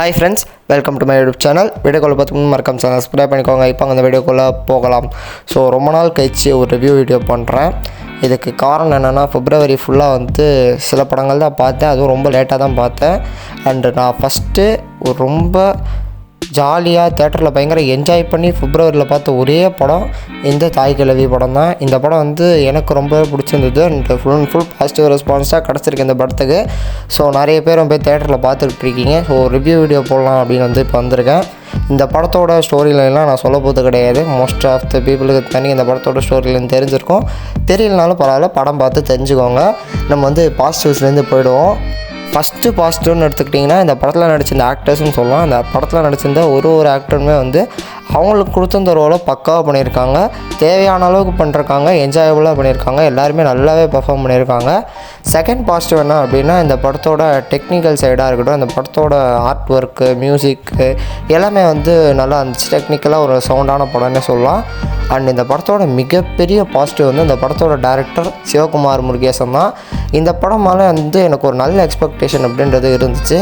Hi friends, welcome to my YouTube channel. வீடியோக்குள்ளே பார்த்துக்கணும் மறக்காம சேனல் சப்ஸ்கிரைப் பண்ணிக்கோங்க. இப்போ அந்த வீடியோக்குள்ளே போகலாம். ஸோ ரொம்ப நாள் கழிச்சு ஒரு ரிவ்யூ வீடியோ பண்ணுறேன். இதுக்கு காரணம் என்னென்னா, பிப்ரவரி ஃபுல்லாக வந்து சில படங்கள் தான் பார்த்தேன். அதுவும் ரொம்ப லேட்டாக தான் பார்த்தேன். அண்டு நான் ஃபஸ்ட்டு ஒரு ரொம்ப ஜாலியாக தேட்டரில் பயங்கர என்ஜாய் பண்ணி பிப்ரவரியில் பார்த்த ஒரே படம் இந்த தாய் கிழவி படம் தான். இந்த படம் வந்து எனக்கு ரொம்ப பிடிச்சிருந்தது. And full and full positive ரெஸ்பான்ஸாக கிடச்சிருக்கு இந்த படத்துக்கு. ஸோ நிறைய பேர் போய் தேட்டரில் பார்த்துக்கிட்டு இருக்கீங்க. ஸோ ரிவ்யூ வீடியோ போடலாம் அப்படின்னு வந்து இப்போ வந்திருக்கேன். இந்த படத்தோட ஸ்டோரியிலலாம் நான் சொல்ல போகிறது கிடையாது. மோஸ்ட் ஆஃப் த பீப்புளுக்கு தனி இந்த படத்தோட ஸ்டோரியிலேருந்து தெரிஞ்சிருக்கும். தெரியலனாலும் பரவாயில்ல, படம் பார்த்து தெரிஞ்சுக்கோங்க. நம்ம வந்து பாசிட்டிவ்ஸ்லேருந்து போயிடுவோம். ஃபஸ்ட்டு பாசிட்டிவ்னு எடுத்துக்கிட்டிங்கன்னா, இந்த படத்தில் நடிச்சிருந்த ஆக்டர்ஸ்னு சொல்லலாம். அந்த படத்தில் நடிச்சிருந்த ஒரு ஆக்டருமே வந்து அவங்களுக்கு கொடுத்த ரோலை பக்காவாக பண்ணியிருக்காங்க. தேவையான அளவுக்கு பண்ணிருக்காங்க, என்ஜாயபுளாக பண்ணியிருக்காங்க. எல்லாருமே நல்லாவே பெர்ஃபார்ம் பண்ணியிருக்காங்க. செகண்ட் பாசிட்டிவ் என்ன அப்படின்னா, இந்த படத்தோட டெக்னிக்கல் சைடாக இருக்கட்டும், இந்த படத்தோட ஆர்ட் ஒர்க்கு, மியூசிக்கு எல்லாமே வந்து நல்லா இருந்துச்சு. டெக்னிக்கலாக ஒரு சவுண்டான படம்னே சொல்லலாம். அண்ட் இந்த படத்தோட மிகப்பெரிய பாசிட்டிவ் வந்து இந்த படத்தோட டைரக்டர் சிவகுமார் முருகேசன் தான். இந்த படம் மேலே வந்து எனக்கு ஒரு நல்ல எக்ஸ்பெக்டேஷன் அப்படின்றது இருந்துச்சு.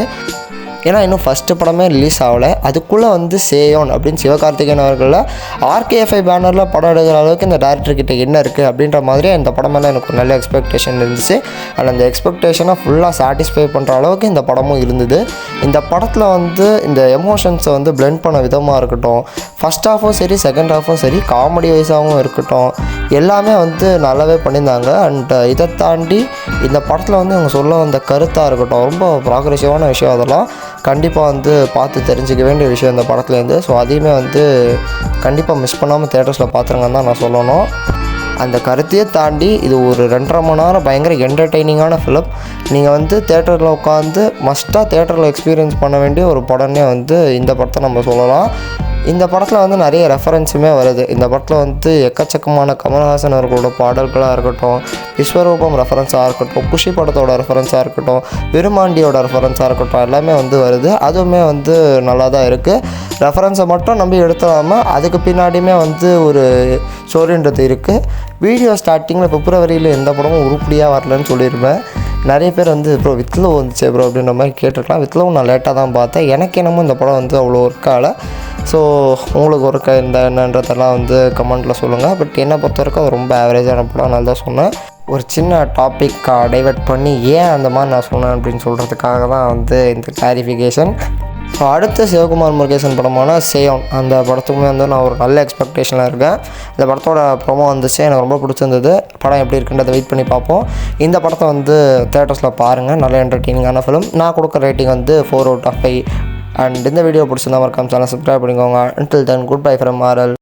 ஏன்னா இன்னும் ஃபஸ்ட்டு படமே ரிலீஸ் ஆகலை, அதுக்குள்ளே வந்து சேயோன் அப்படின்னு சிவகார்த்திகேயன் அவர்களில் RKFI பேனரில் படம் எடுக்கிற அளவுக்கு இந்த டேரக்டர்கிட்ட என்ன இருக்குது அப்படின்ற மாதிரி இந்த படம் மேலே எனக்கு ஒரு நல்ல எக்ஸ்பெக்டேஷன் இருந்துச்சு. அண்ட் அந்த எக்ஸ்பெக்டேஷனை ஃபுல்லாக சாட்டிஸ்ஃபை பண்ணுற அளவுக்கு இந்த படமும் இருந்தது. இந்த படத்தில் வந்து இந்த எமோஷன்ஸை வந்து பிளெண்ட் பண்ண விதமாக இருக்கட்டும், ஃபஸ்ட் ஹாஃபும் சரி செகண்ட் ஹாஃபும் சரி, காமெடி வைஸாகவும் இருக்கட்டும், எல்லாமே வந்து நல்லாவே பண்ணியிருந்தாங்க. அண்ட் இதை தாண்டி இந்த படத்தில் வந்து அவங்க சொல்ல வந்த கருத்தாக இருக்கட்டும், ரொம்ப ப்ராக்ரெசிவான விஷயம். அதெல்லாம் கண்டிப்பாக வந்து பார்த்து தெரிஞ்சிக்க வேண்டிய விஷயம் இந்த படத்துலேருந்து. ஸோ அதையுமே வந்து கண்டிப்பாக மிஸ் பண்ணாமல் தேட்டர்ஸில் பார்த்துருங்கன்னு தான் நான் சொல்லணும். அந்த கருத்தையே தாண்டி இது ஒரு 2.5 மணி நேரம் பயங்கர என்டர்டெய்னிங்கான ஃபிலிம். நீங்கள் வந்து தேட்டரில் உட்காந்து மஸ்ட்டாக தேட்டரில் எக்ஸ்பீரியன்ஸ் பண்ண வேண்டிய ஒரு படம்னே வந்து இந்த படத்தை நம்ம சொல்லலாம். இந்த படத்தில் வந்து நிறைய ரெஃபரன்ஸுமே வருது. இந்த படத்தில் வந்து எக்கச்சக்கமான கமல்ஹாசன் அவர்களோட பாடல்களாக இருக்கட்டும், விஸ்வரூபம் ரெஃபரன்ஸாக இருக்கட்டும், குஷி படத்தோட ரெஃபரன்ஸாக இருக்கட்டும், விருமாண்டியோட ரெஃபரன்ஸாக இருக்கட்டும், எல்லாமே வந்து வருது. அதுவுமே வந்து நல்லா தான் இருக்குது. ரெஃபரன்ஸை மட்டும் நம்பி எடுத்துடாமல் அதுக்கு பின்னாடியுமே வந்து ஒரு ஸ்டோரின்றது இருக்குது. வீடியோ ஸ்டார்டிங்கில் பிப்ரவரியில் எந்த படமும் உருப்படியாக வரலன்னு சொல்லியிருப்பேன். நிறைய பேர் வந்து ப்ரோ வித்லவ் வந்துச்சு ப்ரோ அப்படின்ற மாதிரி கேட்டுருக்கலாம். வித்லவ் நான் லேட்டாக தான் பார்த்தேன். எனக்கு என்னமோ இந்த படம் வந்து அவ்வளோ ஒர்க் ஆகலை. ஸோ உங்களுக்கு ஒர்க் இந்த என்னன்றதெல்லாம் வந்து கமெண்ட்டில் சொல்லுங்கள். பட் என்னை பொறுத்த வரைக்கும் அது ரொம்ப ஆவரேஜான படம், நான் தான் சொன்னேன். ஒரு சின்ன டாப்பிக்காக டைவெர்ட் பண்ணி ஏன் அந்த மாதிரி நான் சொன்னேன் அப்படின்னு சொல்கிறதுக்காக தான் வந்து இந்த கிளாரிஃபிகேஷன். ஸோ அடுத்த சிவகுமார் முருகேசன் படமான சேயோன், அந்த படத்துக்குமே வந்து நான் ஒரு நல்ல எக்ஸ்பெக்டேஷனில் இருக்கேன். இந்த படத்தோட ப்ரோமோ வந்துச்சு, எனக்கு ரொம்ப பிடிச்சிருந்தது. படம் எப்படி இருக்குன்றதை வெயிட் பண்ணி பார்ப்போம். இந்த படத்தை வந்து தேட்டர்ஸில் பாருங்கள். நல்ல என்டர்டெய்னிங்கான ஃபிலிம். நான் கொடுக்குற ரேட்டிங் வந்து 4/5. அண்ட் இந்த வீடியோ பிடிச்சிருந்தா மறக்காம சேனல் சப்ஸ்கிரைப் பண்ணிக்கோங்க. Until then, goodbye from RL.